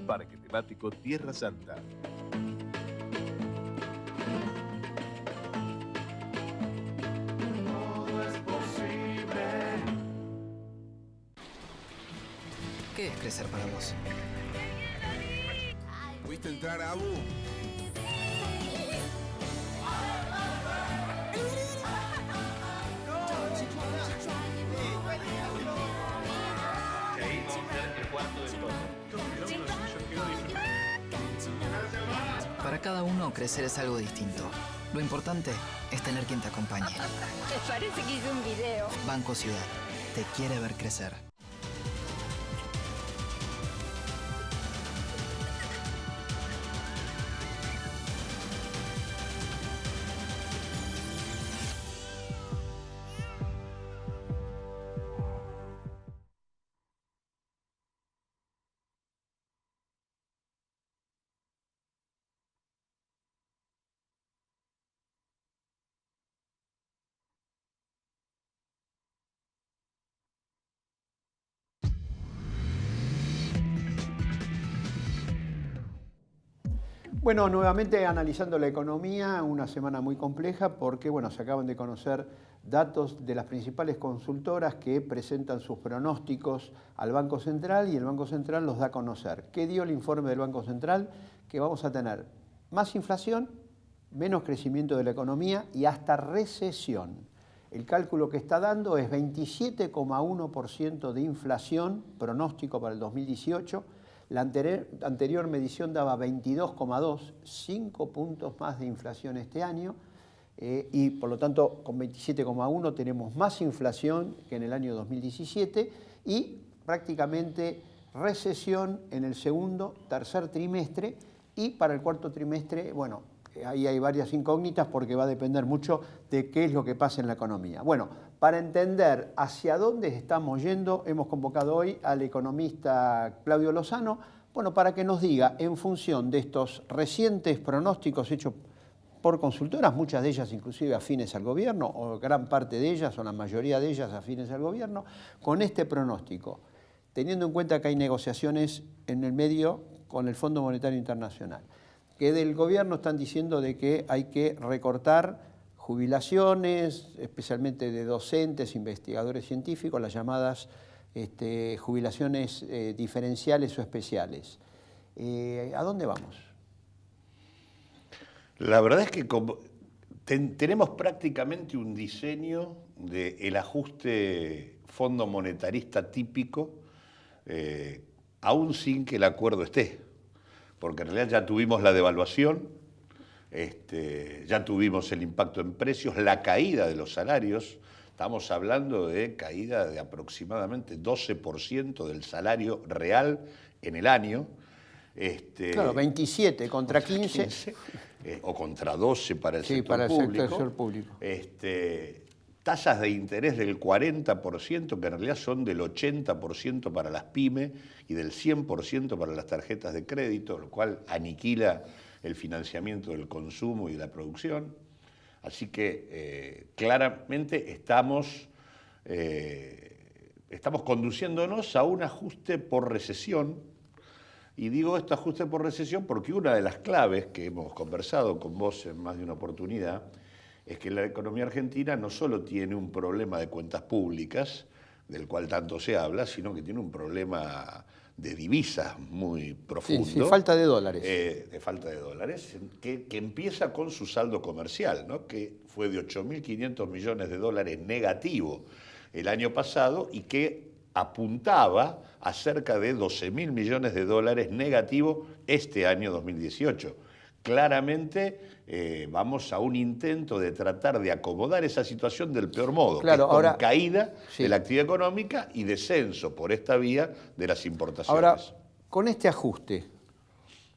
Parque Temático Tierra Santa. ¿Qué es crecer para vos? ¿Pudiste entrar, Abu? Para cada uno, crecer es algo distinto. Lo importante es tener quien te acompañe. Me parece que hice un video. Banco Ciudad. Te quiere ver crecer. Bueno, nuevamente analizando la economía, una semana muy compleja porque bueno, se acaban de conocer datos de las principales consultoras que presentan sus pronósticos al Banco Central y el Banco Central los da a conocer. ¿Qué dio el informe del Banco Central? Que vamos a tener más inflación, menos crecimiento de la economía y hasta recesión. El cálculo que está dando es 27,1% de inflación, pronóstico para el 2018. La anterior medición daba 22,2, 5 puntos más de inflación este año y por lo tanto con 27,1 tenemos más inflación que en el año 2017 y prácticamente recesión en el segundo, tercer trimestre y para el cuarto trimestre, bueno, ahí hay varias incógnitas porque va a depender mucho de qué es lo que pasa en la economía. Bueno, para entender hacia dónde estamos yendo, hemos convocado hoy al economista Claudio Lozano, bueno, para que nos diga, en función de estos recientes pronósticos hechos por consultoras, muchas de ellas inclusive afines al gobierno, o gran parte de ellas, o la mayoría de ellas afines al gobierno, con este pronóstico, teniendo en cuenta que hay negociaciones en el medio con el Fondo Monetario Internacional, que del gobierno están diciendo de que hay que recortar jubilaciones, especialmente de docentes, investigadores científicos, las llamadas jubilaciones diferenciales o especiales. ¿A dónde vamos? La verdad es que tenemos prácticamente un diseño del ajuste fondo monetarista típico, aún sin que el acuerdo esté, porque en realidad ya tuvimos la devaluación, ya tuvimos el impacto en precios, la caída de los salarios. Estamos hablando de caída de aproximadamente 12% del salario real en el año. Claro, 27 contra 15. O contra 12 para el sí, sector para público. El sector público. Tasas de interés del 40%, que en realidad son del 80% para las pymes y del 100% para las tarjetas de crédito, lo cual aniquila el financiamiento del consumo y de la producción. Así que claramente estamos conduciéndonos a un ajuste por recesión. Y digo esto, ajuste por recesión, porque una de las claves que hemos conversado con vos en más de una oportunidad es que la economía argentina no solo tiene un problema de cuentas públicas, del cual tanto se habla, sino que tiene un problema de divisas muy profundo. Sí, falta de dólares. De falta de dólares, que empieza con su saldo comercial, ¿no? Que fue de 8.500 millones de dólares negativo el año pasado y que apuntaba a cerca de 12.000 millones de dólares negativo este año 2018. Claramente vamos a un intento de tratar de acomodar esa situación del peor modo, claro, que es ahora, con caída sí, de la actividad económica y descenso por esta vía de las importaciones. Ahora, con este ajuste,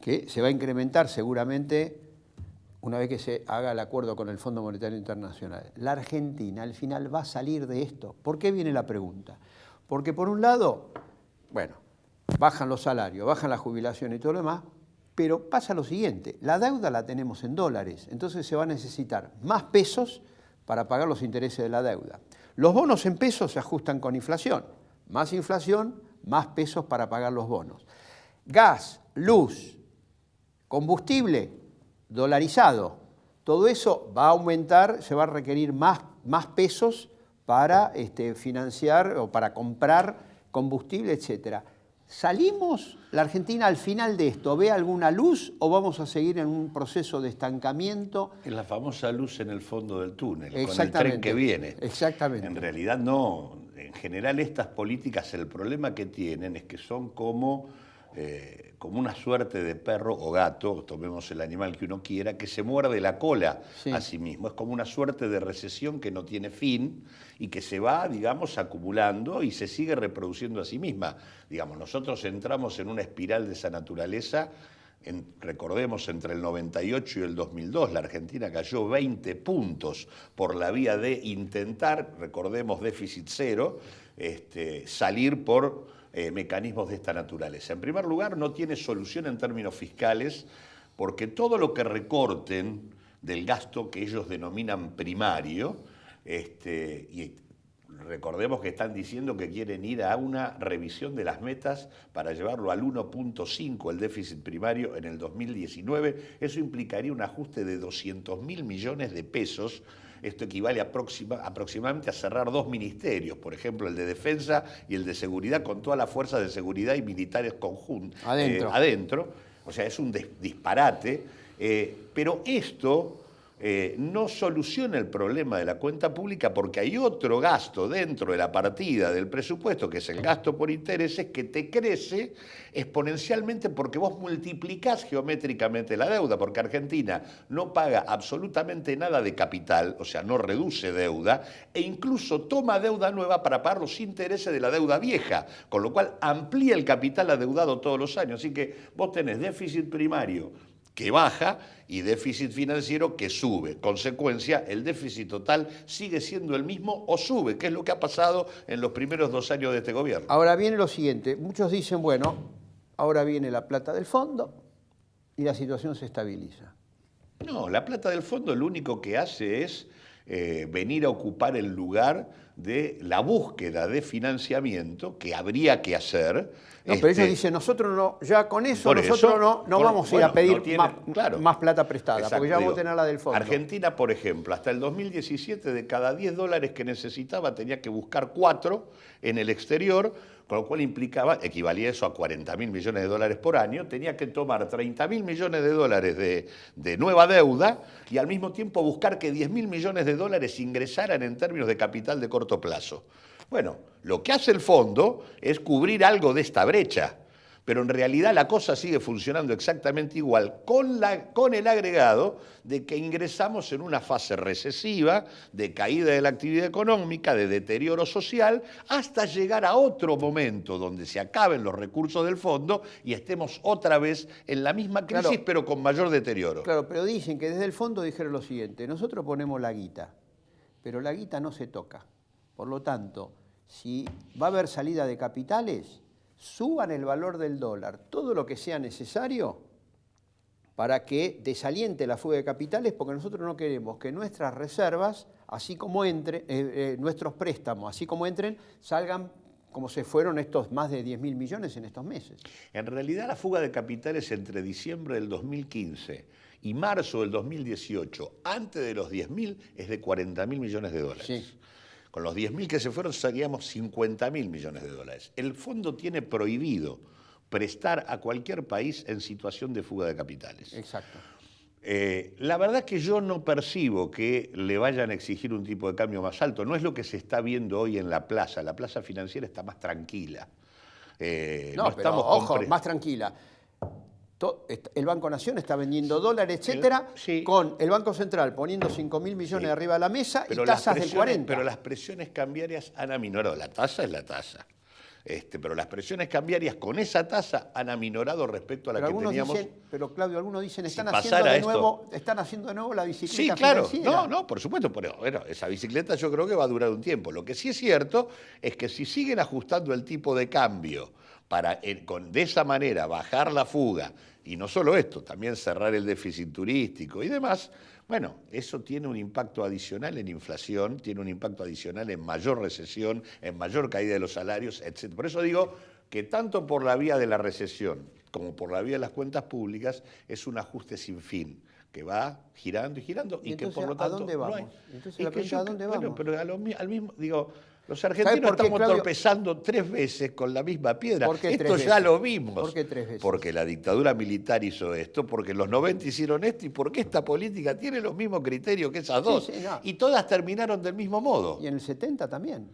que se va a incrementar seguramente una vez que se haga el acuerdo con el Fondo Monetario Internacional, ¿la Argentina al final va a salir de esto? ¿Por qué viene la pregunta? Porque por un lado, bueno, bajan los salarios, bajan la jubilación y todo lo demás, pero pasa lo siguiente, la deuda la tenemos en dólares, entonces se va a necesitar más pesos para pagar los intereses de la deuda. Los bonos en pesos se ajustan con inflación, más pesos para pagar los bonos. gas, luz, combustible, dolarizado. Todo eso va a aumentar, se va a requerir más pesos para financiar o para comprar combustible, etcétera. ¿Salimos, la Argentina, al final de esto, ve alguna luz o vamos a seguir en un proceso de estancamiento? Es la famosa luz en el fondo del túnel, con el tren Exactamente, que viene. exactamente. En realidad no. En general estas políticas, el problema que tienen es que son como una suerte de perro o gato, tomemos el animal que uno quiera, que se muerde la cola a sí mismo. Es como una suerte de recesión que no tiene fin y que se va, digamos, acumulando y se sigue reproduciendo a sí misma. Digamos, nosotros entramos en una espiral de esa naturaleza, recordemos, entre el 98 y el 2002, la Argentina cayó 20 puntos por la vía de intentar, recordemos, déficit cero, salir por mecanismos de esta naturaleza. En primer lugar, no tiene solución en términos fiscales, porque todo lo que recorten del gasto que ellos denominan primario, y recordemos que están diciendo que quieren ir a una revisión de las metas para llevarlo al 1.5 el déficit primario en el 2019, eso implicaría un ajuste de 200.000 millones de pesos. Esto equivale aproximadamente a cerrar 2 ministerios, por ejemplo, el de Defensa y el de Seguridad, con todas las fuerzas de seguridad y militares conjuntos adentro. O sea, es un disparate, pero esto no soluciona el problema de la cuenta pública, porque hay otro gasto dentro de la partida del presupuesto, que es el gasto por intereses, que te crece exponencialmente porque vos multiplicás geométricamente la deuda, porque Argentina no paga absolutamente nada de capital, o sea, no reduce deuda, e incluso toma deuda nueva para pagar los intereses de la deuda vieja, con lo cual amplía el capital adeudado todos los años. Así que vos tenés déficit primario que baja y déficit financiero que sube. Consecuencia, el déficit total sigue siendo el mismo o sube, que es lo que ha pasado en los primeros 2 años de este gobierno. Ahora viene lo siguiente, muchos dicen, bueno, ahora viene la plata del fondo y la situación se estabiliza. No, la plata del fondo lo único que hace es venir a ocupar el lugar de la búsqueda de financiamiento que habría que hacer. No, pero ellos dicen, nosotros no, ya con eso nosotros no vamos a ir a pedir más plata prestada, exacto, porque ya vamos a tener la del fondo. Argentina, por ejemplo, hasta el 2017 de cada 10 dólares que necesitaba tenía que buscar 4 en el exterior, con lo cual equivalía eso a 40.000 millones de dólares por año, tenía que tomar 30.000 millones de dólares de nueva deuda y al mismo tiempo buscar que 10.000 millones de dólares ingresaran en términos de capital de corto plazo. Bueno, lo que hace el fondo es cubrir algo de esta brecha, pero en realidad la cosa sigue funcionando exactamente igual, con el agregado de que ingresamos en una fase recesiva, de caída de la actividad económica, de deterioro social, hasta llegar a otro momento donde se acaben los recursos del fondo y estemos otra vez en la misma crisis, claro, pero con mayor deterioro. Claro, pero dicen que desde el fondo dijeron lo siguiente, nosotros ponemos la guita, pero la guita no se toca. Por lo tanto, si va a haber salida de capitales, suban el valor del dólar, todo lo que sea necesario para que desaliente la fuga de capitales, porque nosotros no queremos que nuestras reservas, así como entren, nuestros préstamos, así como entren, salgan como se fueron estos más de 10.000 millones en estos meses. En realidad la fuga de capitales entre diciembre del 2015 y marzo del 2018, antes de los 10.000, es de 40.000 millones de dólares. Sí. Con los 10.000 que se fueron salíamos 50.000 millones de dólares. El fondo tiene prohibido prestar a cualquier país en situación de fuga de capitales. Exacto. La verdad es que yo no percibo que le vayan a exigir un tipo de cambio más alto. No es lo que se está viendo hoy en la plaza. La plaza financiera está más tranquila. No, pero ojo, más tranquila. El Banco Nación está vendiendo dólares, etcétera, sí, con el Banco Central poniendo 5.000 millones arriba de la mesa y tasas del 40%. Pero las presiones cambiarias han aminorado. La tasa es la tasa. Pero las presiones cambiarias con esa tasa han aminorado respecto a la que teníamos. Pero Claudio, algunos dicen están haciendo de nuevo la bicicleta. Sí, claro. Financiera. No, por supuesto. Pero bueno, esa bicicleta yo creo que va a durar un tiempo. Lo que sí es cierto es que si siguen ajustando el tipo de cambio para de esa manera bajar la fuga, y no solo esto, también cerrar el déficit turístico y demás, bueno, eso tiene un impacto adicional en inflación, tiene un impacto adicional en mayor recesión, en mayor caída de los salarios, etc. Por eso digo que tanto por la vía de la recesión como por la vía de las cuentas públicas, es un ajuste sin fin, que va girando y girando y que por lo tanto ¿a dónde vamos? no hay. Entonces Y la que pregunta, ¿a dónde bueno, vamos? pero al mismo, digo, los argentinos por qué, estamos Claudio? tropezando 3 veces con la misma piedra. ¿Por qué Esto 3 ya veces? lo vimos. ¿Por qué 3 veces? Porque la dictadura militar hizo esto, porque en los 90 hicieron esto y porque esta política tiene los mismos criterios que esas dos. Sí, no. Y todas terminaron del mismo modo. Y en el 70 también.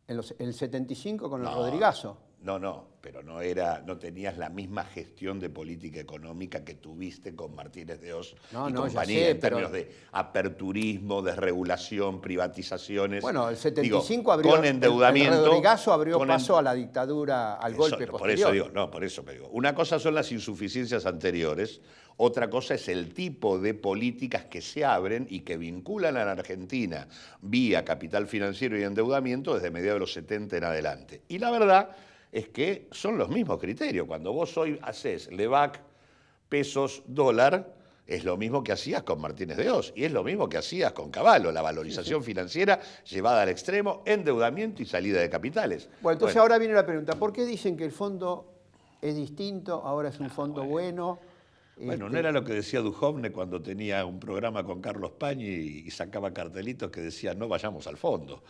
En el 75 con el No. Rodrigazo. No, pero no tenías la misma gestión de política económica que tuviste con Martínez de Oz No, y no, ya compañía, sé, en términos pero- de aperturismo, desregulación, privatizaciones. Bueno, el 75 Digo, abrió, con endeudamiento. el Rodrigazo abrió con paso a la dictadura, al golpe por posterior. eso digo, no, por eso me digo. Una cosa son las insuficiencias anteriores, otra cosa es el tipo de políticas que se abren y que vinculan a la Argentina vía capital financiero y endeudamiento desde mediados de los 70 en adelante. Y la verdad es que son los mismos criterios. Cuando vos hoy haces LEVAC, pesos, dólar, es lo mismo que hacías con Martínez de Oz y es lo mismo que hacías con Cavallo, la valorización financiera llevada al extremo, endeudamiento y salida de capitales. Bueno, entonces ahora viene la pregunta, ¿por qué dicen que el fondo es distinto, ahora es un fondo bueno? Bueno, no era lo que decía Duhovne cuando tenía un programa con Carlos Pañi y sacaba cartelitos que decían no vayamos al fondo.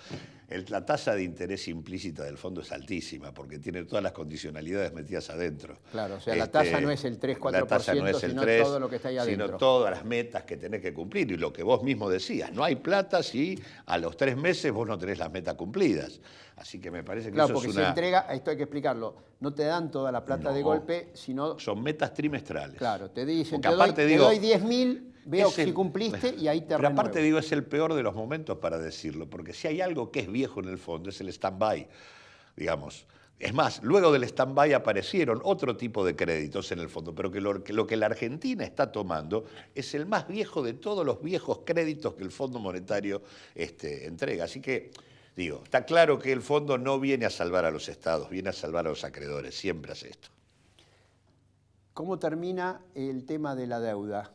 La tasa de interés implícita del fondo es altísima porque tiene todas las condicionalidades metidas adentro. Claro, o sea, la tasa no es el 3-4%, la tasa no es el sino 3, todo lo que está ahí adentro. sino todas las metas que tenés que cumplir. Y lo que vos mismo decías, no hay plata si a los 3 meses vos no tenés las metas cumplidas. Así que me parece que Claro, eso porque es se una... entrega, esto hay que explicarlo, no te dan toda la plata de No. golpe, sino, Son metas trimestrales. claro, te dicen, Porque aparte digo, te doy 10.000, veo es si el- cumpliste y ahí te Pero renuevo. aparte digo, es el peor de los momentos para decirlo, porque si hay algo que es viejo en el fondo, es el stand-by, digamos. Es más, luego del stand-by aparecieron otro tipo de créditos en el fondo, pero lo que la Argentina está tomando es el más viejo de todos los viejos créditos que el Fondo Monetario entrega. Así que, digo, está claro que el fondo no viene a salvar a los estados, viene a salvar a los acreedores, siempre hace esto. ¿Cómo termina el tema de la deuda?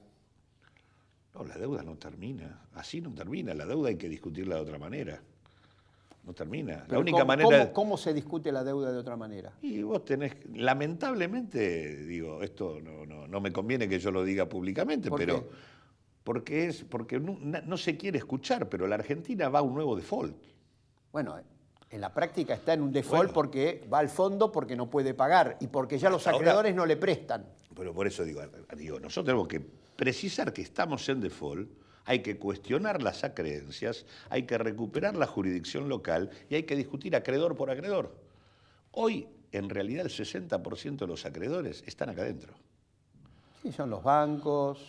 No, la deuda no termina, así no termina, la deuda hay que discutirla de otra manera. No termina. La Pero única ¿cómo, manera... ¿Cómo se discute la deuda de otra manera? Y vos tenés, lamentablemente, digo, esto no me conviene que yo lo diga públicamente, ¿Por pero qué? porque no se quiere escuchar, pero la Argentina va a un nuevo default. Bueno, en la práctica está en un default Bueno. porque va al fondo porque no puede pagar y porque ya los Ahora- acreedores no le prestan. Pero por eso digo, nosotros tenemos que precisar que estamos en default, hay que cuestionar las acreencias, hay que recuperar la jurisdicción local y hay que discutir acreedor por acreedor. Hoy, en realidad, el 60% de los acreedores están acá adentro. Sí, son los bancos,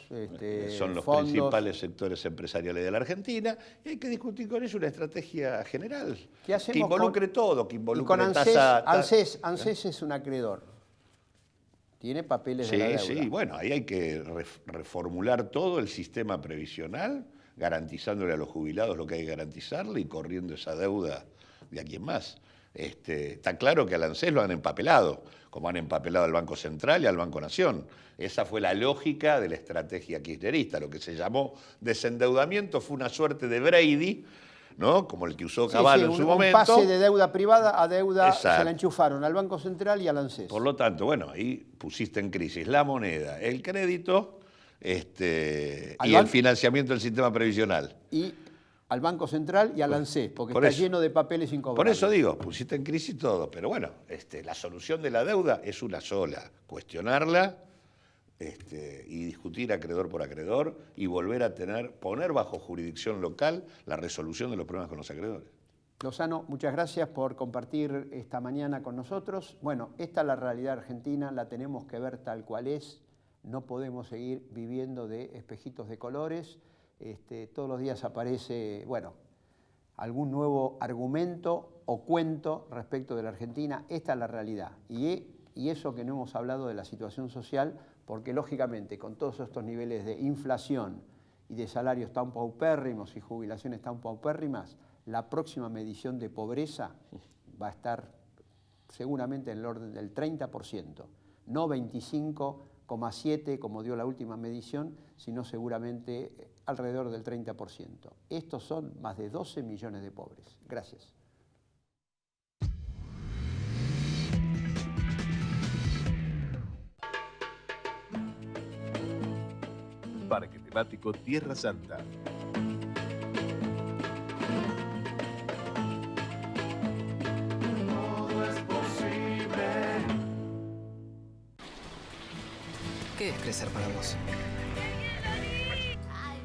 Son los fondos. principales sectores empresariales de la Argentina y hay que discutir con ellos una estrategia general ¿Qué hacemos que involucre con- todo, que Y involucre con ANSES, tasa... ANSES es un acreedor. Tiene papeles de la Sí, deuda. sí, bueno, ahí hay que reformular todo el sistema previsional, garantizándole a los jubilados lo que hay que garantizarle y corriendo esa deuda de a quien más. Está claro que al ANSES lo han empapelado, como han empapelado al Banco Central y al Banco Nación. Esa fue la lógica de la estrategia kirchnerista. Lo que se llamó desendeudamiento fue una suerte de Brady, ¿no? Como el que usó Sí, Cavallo sí, en su un momento. pase de deuda privada a deuda, Exacto. se la enchufaron al Banco Central y al ANSES. Por lo tanto, bueno, ahí pusiste en crisis la moneda, el crédito y el financiamiento del sistema previsional. Y al Banco Central y al ANSES, porque por está eso. lleno de papeles incobrables. Por eso digo, pusiste en crisis todo, pero bueno, la solución de la deuda es una sola, cuestionarla y discutir acreedor por acreedor y volver a poner bajo jurisdicción local la resolución de los problemas con los acreedores. Lozano, muchas gracias por compartir esta mañana con nosotros. Bueno, esta es la realidad argentina, la tenemos que ver tal cual es. No podemos seguir viviendo de espejitos de colores. Todos los días aparece, bueno, algún nuevo argumento o cuento respecto de la Argentina. Esta es la realidad. Y eso que no hemos hablado de la situación social, porque lógicamente con todos estos niveles de inflación y de salarios tan paupérrimos y jubilaciones tan paupérrimas, la próxima medición de pobreza va a estar seguramente en el orden del 30%, no 25,7% como dio la última medición, sino seguramente alrededor del 30%. Estos son más de 12 millones de pobres. Gracias. Parque temático Tierra Santa. ¿Qué es crecer para vos?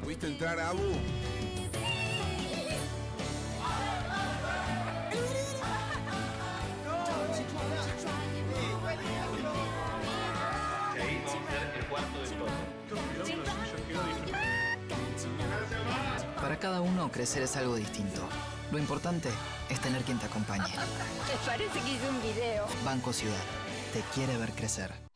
¿Pudiste entrar, Abu? Para cada uno, crecer es algo distinto. Lo importante es tener quien te acompañe. Me parece que hice un video. Banco Ciudad. Te quiere ver crecer.